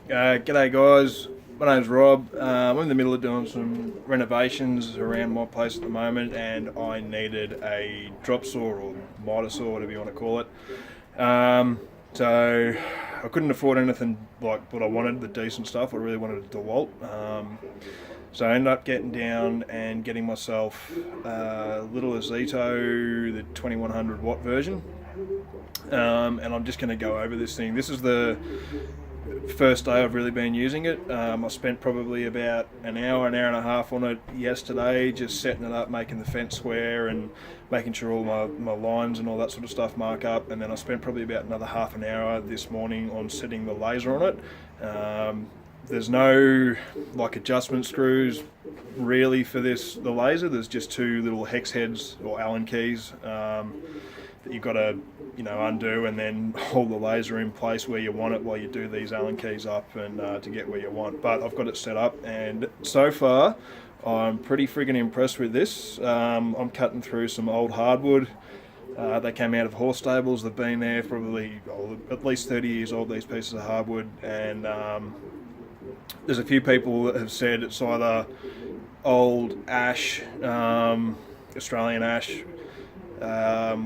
G'day guys, my name's Rob. I'm in the middle of doing some renovations around my place at the moment, and I needed a drop saw or mitre saw, whatever you want to call it. So I couldn't afford anything like what I wanted, the decent stuff. I really wanted a DeWalt. So I ended up getting down and getting myself a little Ozito, the 2100 watt version. And I'm just going to go over this thing. This is the first day I've really been using it. I spent probably about an hour and a half on it yesterday, just setting it up, making the fence square and making sure all my lines and all that sort of stuff mark up. And then I spent probably about another half an hour this morning on setting the laser on it. There's no like adjustment screws really for the laser. There's just two little hex heads or Allen keys that you've got to undo and then hold the laser in place where you want it while you do these Allen keys up and to get where you want. But I've got it set up, and so far I'm pretty friggin' impressed with this. I'm cutting through some old hardwood. They came out of horse stables. They've been there probably at least 30 years old, these pieces of hardwood, and there's a few people that have said it's either old ash, Australian ash,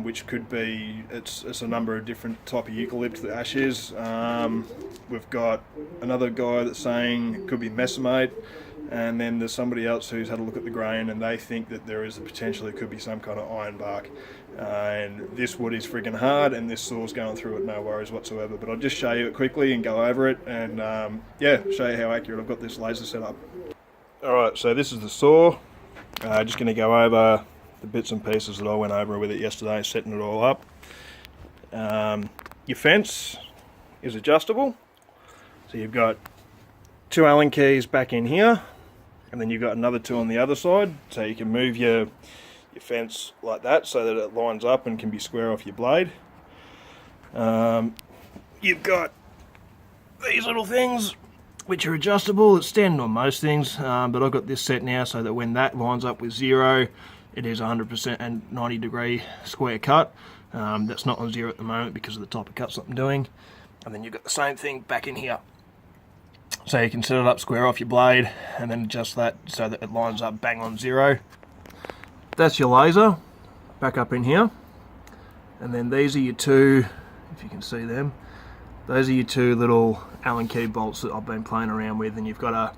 which could be, it's a number of different type of eucalypt that ash is. We've got another guy that's saying it could be mesomate, and then there's somebody else who's had a look at the grain and they think that there is a potential it could be some kind of ironbark. And this wood is friggin' hard, and this saw's going through it no worries whatsoever. But I'll just show you it quickly and go over it, and yeah, show you how accurate I've got this laser set up. Alright, so this is the saw. Just going to go over the bits and pieces that I went over with it yesterday, setting it all up. Your fence is adjustable, so you've got two Allen keys back in here, and then you've got another two on the other side, so you can move your fence like that so that it lines up and can be square off your blade. You've got these little things which are adjustable. It's standard on most things, but I've got this set now so that when that lines up with 0, it is 100% and 90 degree square cut. That's not on 0 at the moment because of the type of cuts I'm doing. And then you've got the same thing back in here. So you can set it up square off your blade and then adjust that so that it lines up bang on 0. That's your laser back up in here. And then these are your two, if you can see them, those are your two little Allen key bolts that I've been playing around with, and you've got to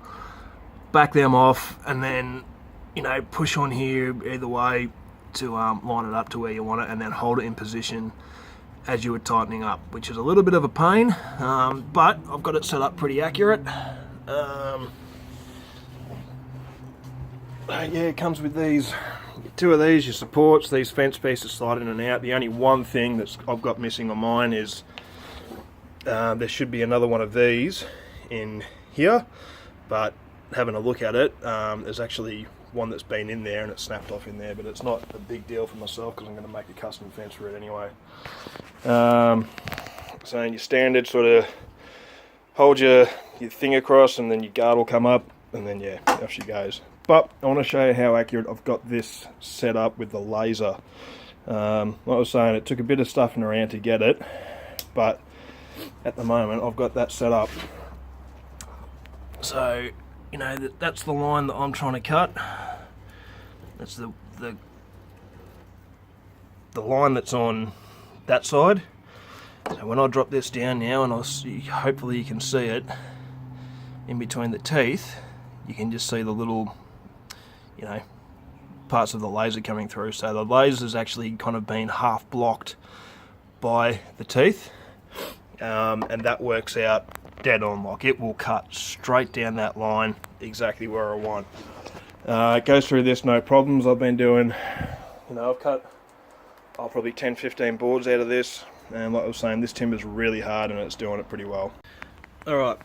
back them off and then push on here either way to line it up to where you want it, and then hold it in position as you were tightening up, which is a little bit of a pain, but I've got it set up pretty accurate. Yeah, it comes with these, two of these, your supports, these fence pieces slide in and out. The only one thing that I've got missing on mine is there should be another one of these in here, but having a look at it, there's actually one that's been in there and it's snapped off in there, but it's not a big deal for myself because I'm going to make a custom fence for it anyway. So in your standard sort of hold your thing across, and then your guard will come up, and then yeah, off she goes. But I want to show you how accurate I've got this set up with the laser. Like I was saying, it took a bit of stuffing around to get it, but at the moment I've got that set up. So that's the line that I'm trying to cut. That's the line that's on that side. So when I drop this down now, and hopefully you can see it in between the teeth, you can just see the little parts of the laser coming through. So the laser's actually kind of been half blocked by the teeth, and that works out dead on. Like, it will cut straight down that line exactly where I want. It goes through this no problems. I've been doing, I've cut probably 10-15 boards out of this, and like I was saying, this timber's really hard and it's doing it pretty well. Alright,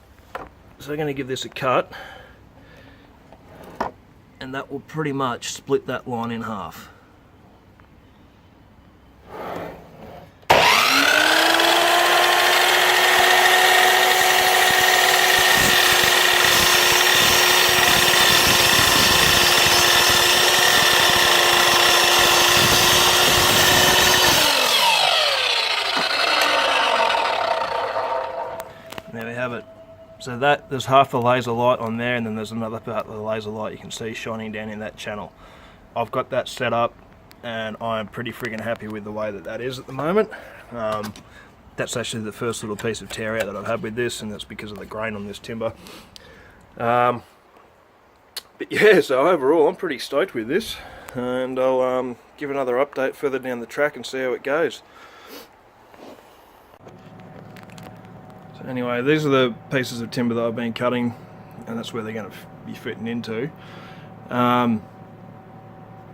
so I'm going to give this a cut, and that will pretty much split that line in half. There we have it. So there's half the laser light on there, and then there's another part of the laser light you can see shining down in that channel. I've got that set up, and I'm pretty friggin' happy with the way that is at the moment. That's actually the first little piece of tear out that I've had with this, and that's because of the grain on this timber. But yeah, so overall I'm pretty stoked with this, and I'll give another update further down the track and see how it goes. So anyway, these are the pieces of timber that I've been cutting, and that's where they're going to be fitting into.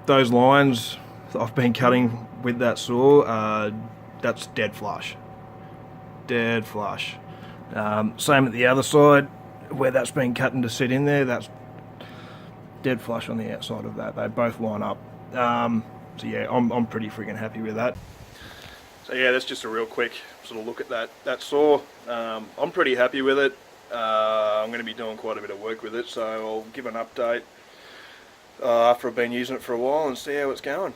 Those lines that I've been cutting with that saw, that's dead flush. Dead flush. Same at the other side, where that's been cut in to sit in there, that's dead flush on the outside of that. They both line up. So yeah, I'm pretty friggin' happy with that. So yeah, that's just a real quick sort of look at that saw. I'm pretty happy with it. I'm going to be doing quite a bit of work with it, so I'll give an update after I've been using it for a while and see how it's going.